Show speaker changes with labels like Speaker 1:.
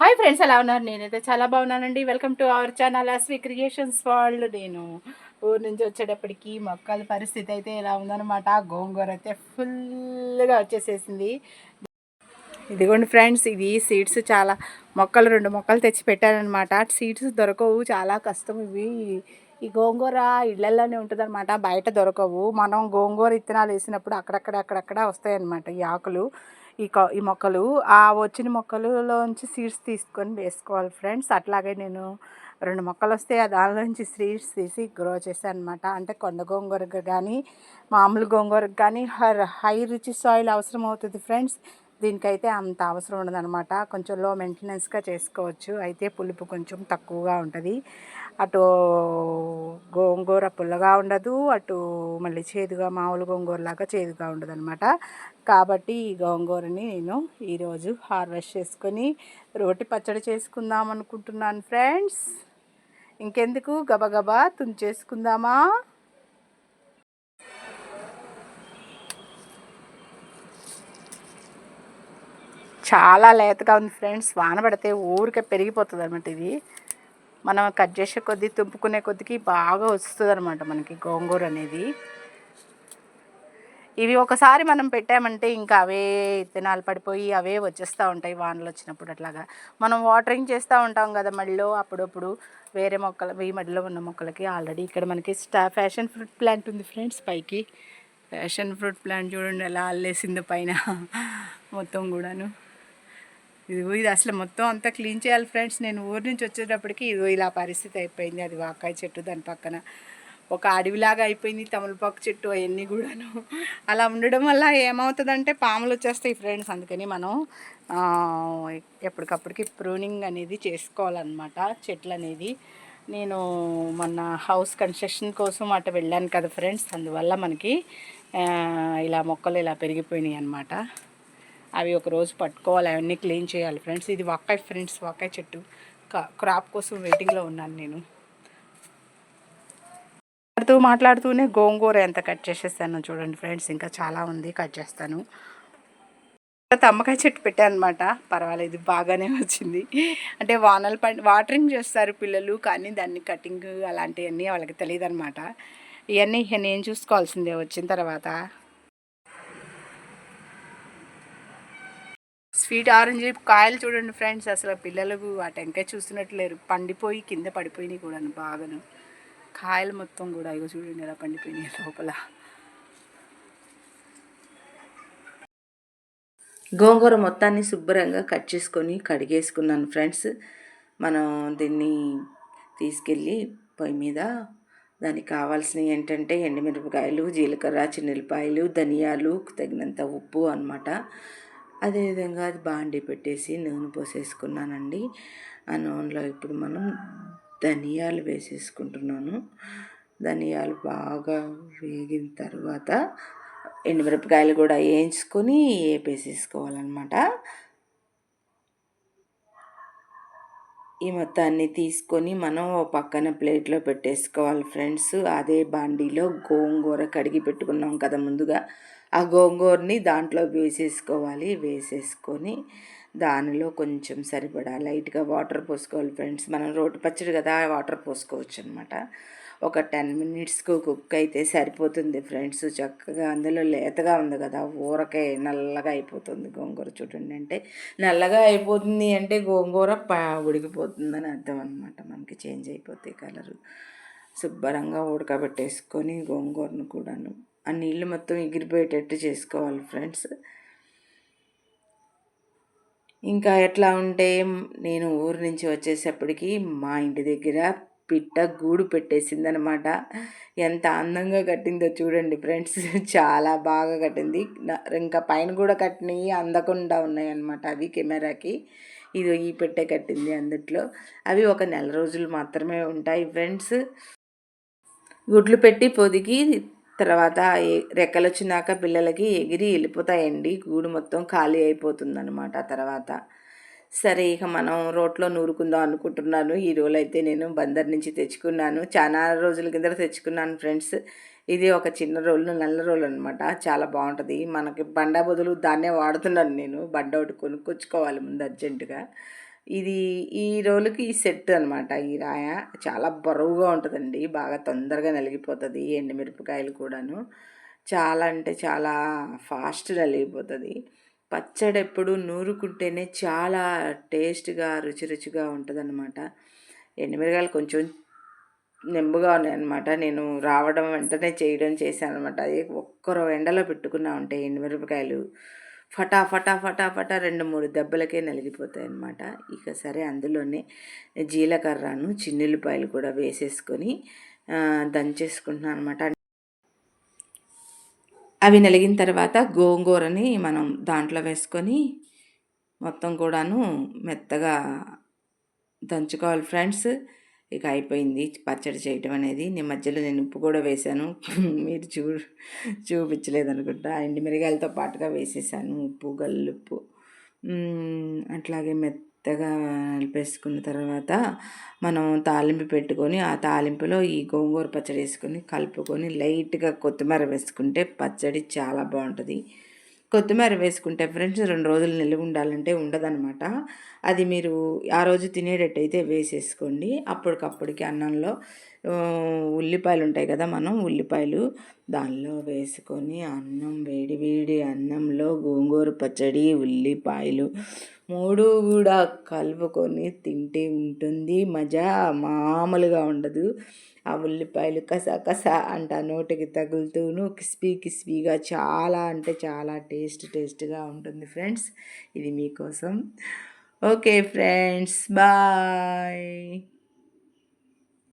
Speaker 1: Hi friends, ఎలా ఉన్నారు? నేనైతే చాలా బాగున్నానండి. Welcome to our channel SV Creations World. నేను ఊరు నుంచి వచ్చేటప్పటికి మొక్కల పరిస్థితి అయితే ఇలా ఉందన్నమాట. గోంగూర అయితే ఫుల్గా వచ్చేసేసింది. ఇదిగోండి ఫ్రెండ్స్, ఇది సీడ్స్ చాలా మొక్కలు 2 మొక్కలు తెచ్చి పెట్టానమాట. సీడ్స్ దొరకవు, చాలా కష్టం ఇవి. ఈ గోంగూర ఇళ్లలోనే ఉంటుందన్నమాట, బయట దొరకవు. మనం గోంగూర విత్తనాలు వేసినప్పుడు అక్కడక్కడ వస్తాయన్నమాట ఈ ఆకులు, ఈ మొక్కలు. ఆ వచ్చిన మొక్కలలోంచి సీడ్స్ తీసుకొని వేసుకోవాలి ఫ్రెండ్స్. అట్లాగే నేను 2 మొక్కలు వస్తే దానిలోంచి సీడ్స్ తీసి గ్రో చేశాను అనమాట. అంటే కొండ గోంగూరకు కానీ మామూలు గోంగూరకు కానీ హై రిచ్ సాయిల్ అవసరం అవుతుంది ఫ్రెండ్స్. దీనికైతే అంత అవసరం ఉండదన్నమాట. కొంచెం లో మెయింటెనెన్స్గా చేసుకోవచ్చు. అయితే పులుపు కొంచెం తక్కువగా ఉంటుంది. అటు గోంగూర పుల్లగా ఉండదు, అటు మళ్ళీ చేదుగా మామూలు గోంగూరలాగా చేదుగా ఉండదు అనమాట. కాబట్టి ఈ గోంగూరని నేను ఈరోజు హార్వెస్ట్ చేసుకొని రోటి పచ్చడి చేసుకుందాం అనుకుంటున్నాను ఫ్రెండ్స్. ఇంకెందుకు, గబగబా తుంచేసుకుందామా. చాలా లేతగా ఉంది ఫ్రెండ్స్. వాన పడితే ఊరికే పెరిగిపోతుంది అనమాట. ఇది మనం కట్ చేసే కొద్దీ, తుంపుకునే కొద్దికి బాగా వస్తుంది అనమాట మనకి గోంగూర అనేది. ఇవి ఒకసారి మనం పెట్టామంటే ఇంకా అవే విత్తనాలు పడిపోయి అవే వచ్చేస్తూ ఉంటాయి వానలు వచ్చినప్పుడు. అట్లాగా మనం వాటరింగ్ చేస్తూ ఉంటాం కదా మళ్ళీ అప్పుడప్పుడు వేరే మొక్కలు, ఈ మడిలో ఉన్న మొక్కలకి. ఆల్రెడీ ఇక్కడ మనకి ఫ్యాషన్ ఫ్రూట్ ప్లాంట్ ఉంది ఫ్రెండ్స్. పైకి ఫ్యాషన్ ఫ్రూట్ ప్లాంట్ చూడండి ఎలా అల్లేసిందో పైన మొత్తం కూడాను. ఇది అసలు మొత్తం అంతా క్లీన్ చేయాలి ఫ్రెండ్స్. నేను ఊరి నుంచి వచ్చేటప్పటికి ఇలా పరిస్థితి అయిపోయింది. అది వాకాయ చెట్టు, దాని పక్కన ఒక అడవిలాగా అయిపోయింది, తమలపాకు చెట్టు అవన్నీ కూడాను. అలా ఉండడం వల్ల ఏమవుతుందంటే పాములు వచ్చేస్తాయి ఫ్రెండ్స్. అందుకని మనం ఎప్పటికప్పటికి ప్రూనింగ్ అనేది చేసుకోవాలన్నమాట చెట్లు అనేది. నేను మొన్న హౌస్ కన్స్ట్రక్షన్ కోసం అటు వెళ్ళాను కదా ఫ్రెండ్స్, అందువల్ల మనకి ఇలా మొక్కలు ఇలా పెరిగిపోయినాయి అన్నమాట. అవి ఒకరోజు పట్టుకోవాలి, అవన్నీ క్లీన్ చేయాలి ఫ్రెండ్స్. ఇది వాకాయ ఫ్రెండ్స్, వాకాయ చెట్టు. క్రాప్ కోసం వెయిటింగ్లో ఉన్నాను నేను. మాట్లాడుతూనే గోంగూర ఎంత కట్ చేసేస్తాను చూడండి ఫ్రెండ్స్. ఇంకా చాలా ఉంది, కట్ చేస్తాను. తమ్మకాయ చెట్టు పెట్టాను అనమాట. పర్వాలేదు, బాగానే వచ్చింది. అంటే వానలు వాటరింగ్ చేస్తారు పిల్లలు, కానీ దాన్ని కటింగ్ అలాంటివన్నీ వాళ్ళకి తెలియదు అనమాట. ఇవన్నీ నేను చూసుకోవాల్సిందే వచ్చిన తర్వాత. స్వీట్ ఆరెంజ్ కాయలు చూడండి ఫ్రెండ్స్. అసలు పిల్లలకు ఆ టెంకాయ చూస్తున్నట్లేరు, పండిపోయి కింద పడిపోయినాయి కూడా బాగాను. కాయలు మొత్తం కూడా ఇగో చూడండి ఎలా పండిపోయినాయి లోపల. గోంగూర మొత్తాన్ని శుభ్రంగా కట్ చేసుకొని కడిగేసుకున్నాను ఫ్రెండ్స్. మనం దీన్ని తీసుకెళ్ళి పొయ్యి మీద దానికి కావాల్సినవి ఏంటంటే ఎండుమిరపకాయలు, జీలకర్ర, చిన్నుల్లిపాయలు, ధనియాలు, తగినంత ఉప్పు అన్నమాట. అదేవిధంగా అది బాండి పెట్టేసి నూనె పోసేసుకున్నానండి. ఆ నూనెలో ఇప్పుడు మనం ధనియాలు వేసేసుకుంటున్నాను. ధనియాలు బాగా వేగిన తర్వాత ఎండుమిరపకాయలు కూడా వేయించుకొని వేపేసేసుకోవాలన్నమాట. ఈ మొత్తాన్ని తీసుకొని మనం ఓ పక్కన ప్లేట్లో పెట్టేసుకోవాలి ఫ్రెండ్స్. అదే బాండీలో గోంగూర కడిగి పెట్టుకున్నాం కదా ముందుగా, ఆ గోంగూరని దాంట్లో వేసేసుకోవాలి. వేసేసుకొని దానిలో కొంచెం సరిపడా లైట్గా వాటర్ పోసుకోవాలి ఫ్రెండ్స్. మనం రోటి పచ్చడి కదా, వాటర్ పోసుకోవచ్చు అనమాట. ఒక 10 మినిట్స్కు కుక్ అయితే సరిపోతుంది ఫ్రెండ్స్. చక్కగా అందులో లేతగా ఉంది కదా, ఊరకే నల్లగా అయిపోతుంది గోంగూర. చూడండి, అంటే నల్లగా అయిపోతుంది అంటే గోంగూర ఉడికిపోతుందని అర్థం అనమాట. మనకి చేంజ్ అయిపోతాయి కలరు. శుభ్రంగా ఉడకబెట్టేసుకొని గోంగూరను కూడాను ఆ నీళ్ళు మొత్తం ఎగిరిపోయేటట్టు చేసుకోవాలి ఫ్రెండ్స్. ఇంకా ఎట్లా ఉంటే, నేను ఊరు నుంచి వచ్చేసప్పటికి మా ఇంటి దగ్గర పిట్ట గూడు పెట్టేసిందనమాట. ఎంత అందంగా కట్టిందో చూడండి ఫ్రెండ్స్. చాలా బాగా కట్టింది. ఇంకా పైన కూడా కట్టినవి అందకుండా ఉన్నాయి అన్నమాట. అవి కెమెరాకి ఇది ఈ పెట్టే కట్టింది అందుట్లో. అవి ఒక నెల రోజులు మాత్రమే ఉంటాయి ఫ్రెండ్స్. గుడ్లు పెట్టి పొదిగి తర్వాత రెక్కలు వచ్చినాక పిల్లలకి ఎగిరి వెళ్ళిపోతాయండి. గూడు మొత్తం ఖాళీ అయిపోతుందన్నమాట తర్వాత. సరే, ఇక మనం రోట్లో నూరుకుందాం అనుకుంటున్నాను. ఈ రోలు అయితే నేను బందర్ నుంచి తెచ్చుకున్నాను. చాలా రోజుల కింద తెచ్చుకున్నాను ఫ్రెండ్స్. ఇది ఒక చిన్న రోలు, నల్ల రోలు అనమాట. చాలా బాగుంటుంది. మనకి బండ బదులు దాన్నే వాడుతున్నాను నేను. బండ ఒకటి కొనుక్కొచ్చుకోవాలి ముందు అర్జెంటుగా. ఇది ఈ రోలుకి ఈ సెట్ అనమాట. ఈ రాయ చాలా బరువుగా ఉంటుందండి, బాగా తొందరగా నలిగిపోతుంది. ఎండుమిరపకాయలు కూడాను చాలా అంటే చాలా ఫాస్ట్ నలిగిపోతుంది. పచ్చడి ఎప్పుడు నూరుకుంటేనే చాలా టేస్ట్గా రుచిగా ఉంటుందన్నమాట. ఎండుమిరకాయలు కొంచెం నెంబుగా ఉన్నాయన్నమాట. నేను రావడం వెంటనే చేశాను అనమాట. అది ఒక్కరో ఎండలో పెట్టుకున్నా ఉంటే ఎండుమిరపకాయలు ఫటా ఫటా ఫటా ఫటా 2-3 దెబ్బలకే నలిగిపోతాయి అన్నమాట. ఇక సరే అందులోనే జీలకర్రను చిన్నుల్లిపాయలు కూడా వేసేసుకొని దంచేసుకుంటున్నాను అనమాట. అవి నలిగిన తర్వాత గోంగూరని మనం దాంట్లో వేసుకొని మొత్తం కూడాను మెత్తగా దంచుకోవాలి ఫ్రెండ్స్. ఇక అయిపోయింది పచ్చడి చేయటం అనేది. నేను మధ్యలో ఉప్పు కూడా వేశాను. మీరు చూపించలేదనుకుంటా. ఎండుమిరగాయలతో పాటుగా వేసేసాను ఉప్పు, గల్లుప్పు. అట్లాగే మెత్తగా కలిపేసుకున్న తర్వాత మనం తాలింపు పెట్టుకొని ఆ తాలింపులో ఈ గోంగూర పచ్చడి వేసుకొని కలుపుకొని లైట్గా కొత్తిమీర వేసుకుంటే పచ్చడి చాలా బాగుంటుంది. కొత్తిమీర వేసుకుంటే ఫ్రెండ్స్ 2 రోజులు నిలువ ఉండాలంటే ఉండదనమాట. అది మీరు ఆ రోజు తినేటట్టయితే వేసేసుకోండి. అప్పటికప్పటికి అన్నంలో ఉల్లిపాయలు ఉంటాయి కదా, మనం ఉల్లిపాయలు దానిలో వేసుకొని అన్నం వేడి వేడి అన్నంలో గోంగూర పచ్చడి, ఉల్లిపాయలు 3 కూడా కలుపుకొని తింటే ఉంటుంది మజా, మామూలుగా ఉండదు. ఆ ఉల్లిపాయలు కసా అంట నోటికి తగులుతూను క్రిస్పీగా చాలా అంటే చాలా టేస్ట్గా ఉంటుంది ఫ్రెండ్స్. ఇది మీకోసం. Okay friends, bye.